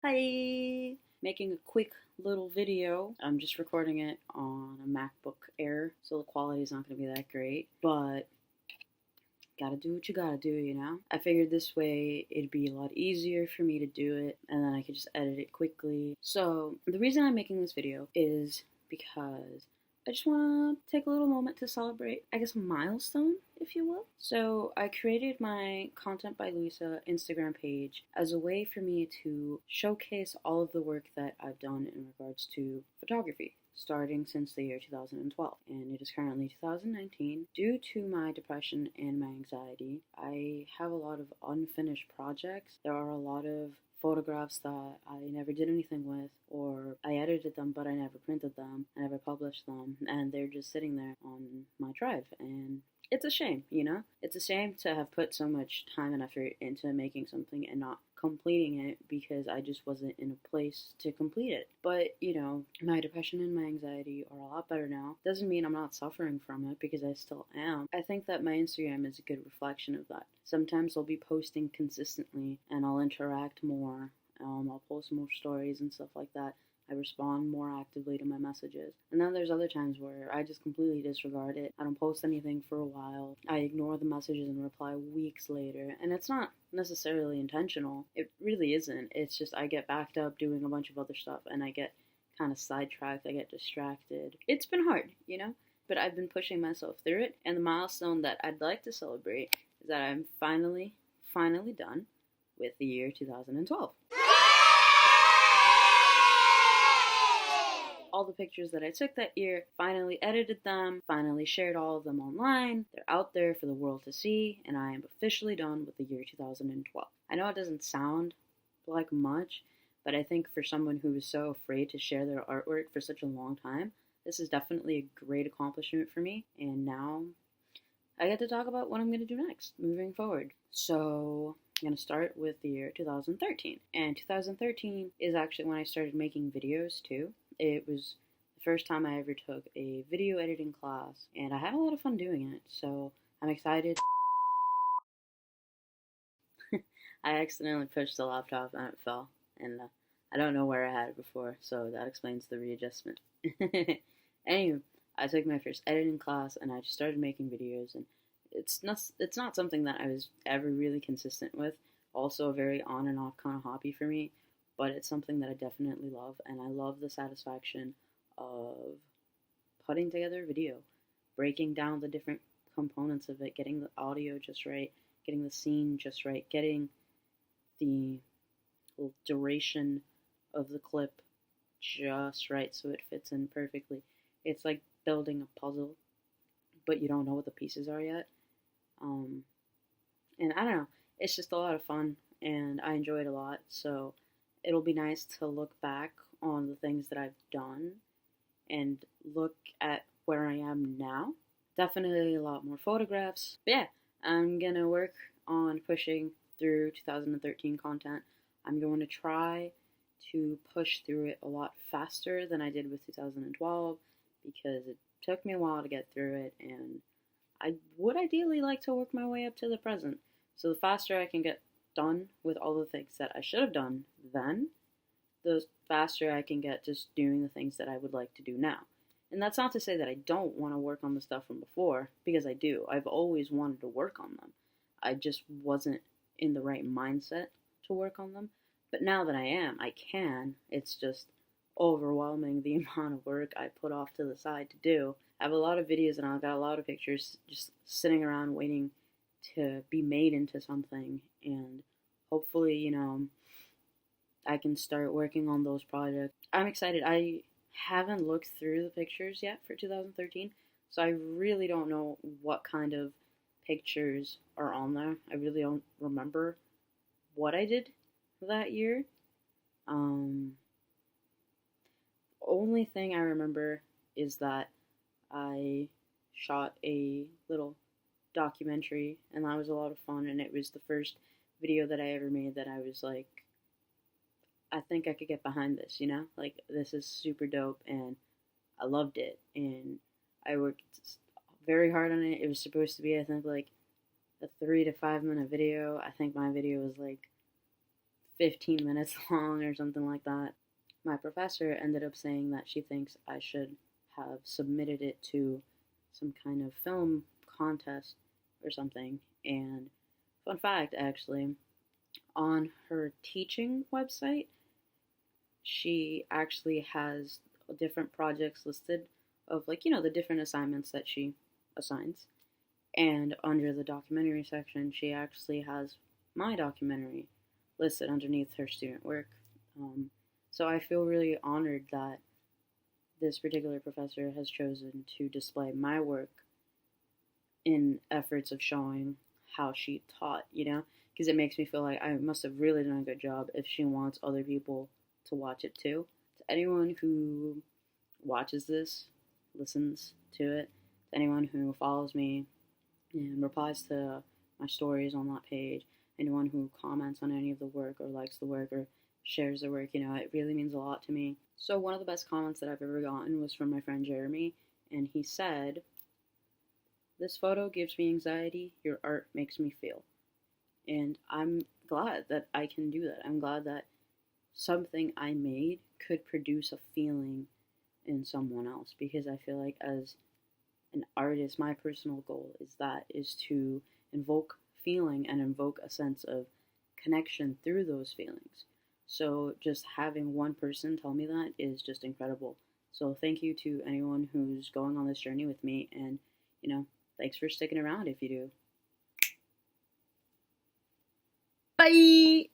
Hi! Making a quick little video. I'm just recording it on a MacBook Air, so the quality is not going to be that great, but gotta do what you gotta do, you know? I figured this way it'd be a lot easier for me to do it, and then I could just edit it quickly. So, the reason I'm making this video is because I just want to take a little moment to celebrate, I guess, a milestone, if you will. So, I created my Content by Luisa Instagram page as a way for me to showcase all of the work that I've done in regards to photography, starting since the year 2012, and it is currently 2019. Due to my depression and my anxiety, I have a lot of unfinished projects. There are a lot of photographs that I never did anything with, or I edited them but I never printed them, I never published them, and they're just sitting there on my drive, and it's a shame, you know? It's a shame to have put so much time and effort into making something and not completing it because I just wasn't in a place to complete it. But, you know, my depression and my anxiety are a lot better now. Doesn't mean I'm not suffering from it because I still am. I think that my Instagram is a good reflection of that. Sometimes I'll be posting consistently and I'll interact more. I'll post more stories and stuff like that. I respond more actively to my messages. And then there's other times where I just completely disregard it. I don't post anything for a while. I ignore the messages and reply weeks later. And it's not necessarily intentional. It really isn't. It's just I get backed up doing a bunch of other stuff and I get kind of sidetracked. I get distracted. It's been hard, you know? But I've been pushing myself through it. And the milestone that I'd like to celebrate is that I'm finally done with the year 2012. All the pictures that I took that year, finally edited them, finally shared all of them online. They're out there for the world to see, and I am officially done with the year 2012. I know it doesn't sound like much, but I think for someone who was so afraid to share their artwork for such a long time, this is definitely a great accomplishment for me, and now I get to talk about what I'm going to do next, moving forward. So, I'm going to start with the year 2013. And 2013 is actually when I started making videos too. It was the first time I ever took a video editing class, and I had a lot of fun doing it. So, I'm excited. I accidentally pushed the laptop and it fell. And I don't know where I had it before, so that explains the readjustment. Anyway, I took my first editing class and I just started making videos, and it's not something that I was ever really consistent with. Also a very on and off kind of hobby for me, but it's something that I definitely love, and I love the satisfaction of putting together a video, breaking down the different components of it, getting the audio just right, getting the scene just right, getting the duration of the clip just right so it fits in perfectly. It's like building a puzzle, but you don't know what the pieces are yet. And I don't know, it's just a lot of fun, and I enjoy it a lot. So it'll be nice to look back on the things that I've done and look at where I am now. Definitely a lot more photographs. But yeah, I'm gonna work on pushing through 2013 content. I'm going to try to push through it a lot faster than I did with 2012 because it took me a while to get through it, and I would ideally like to work my way up to the present. So the faster I can get done with all the things that I should have done then, the faster I can get just doing the things that I would like to do now. And that's not to say that I don't want to work on the stuff from before, because I do. I've always wanted to work on them. I just wasn't in the right mindset to work on them. But now that I am, I can. It's just overwhelming the amount of work I put off to the side to do. I have a lot of videos and I've got a lot of pictures just sitting around waiting to be made into something, and hopefully, you know, I can start working on those projects. I'm excited. I haven't looked through the pictures yet for 2013, so I really don't know what kind of pictures are on there. I really don't remember what I did that year. Only thing I remember is that I shot a little documentary, and that was a lot of fun, and it was the first video that I ever made that I was like, I think I could get behind this, you know? Like, this is super dope, and I loved it, and I worked very hard on it. It was supposed to be, I think, like a 3 to 5 minute video. I think my video was like 15 minutes long or something like that. My professor ended up saying that she thinks I should have submitted it to some kind of film contest or something. And fun fact, actually, on her teaching website, she actually has different projects listed of, like, the different assignments that she assigns. And under the documentary section, she actually has my documentary listed underneath her student work. So I feel really honored that this particular professor has chosen to display my work in efforts of showing how she taught, because it makes me feel like I must have really done a good job if she wants other people to watch it too. To anyone who watches this, listens to it, to anyone who follows me and replies to my stories on that page, anyone who comments on any of the work or likes the work or shares the work, it really means a lot to me. So one of the best comments that I've ever gotten was from my friend Jeremy, and he said, "This photo gives me anxiety, your art makes me feel." And I'm glad that I can do that. I'm glad that something I made could produce a feeling in someone else, because I feel like as an artist, my personal goal is to invoke feeling and invoke a sense of connection through those feelings. So just having one person tell me that is just incredible. So thank you to anyone who's going on this journey with me, and thanks for sticking around if you do. Bye!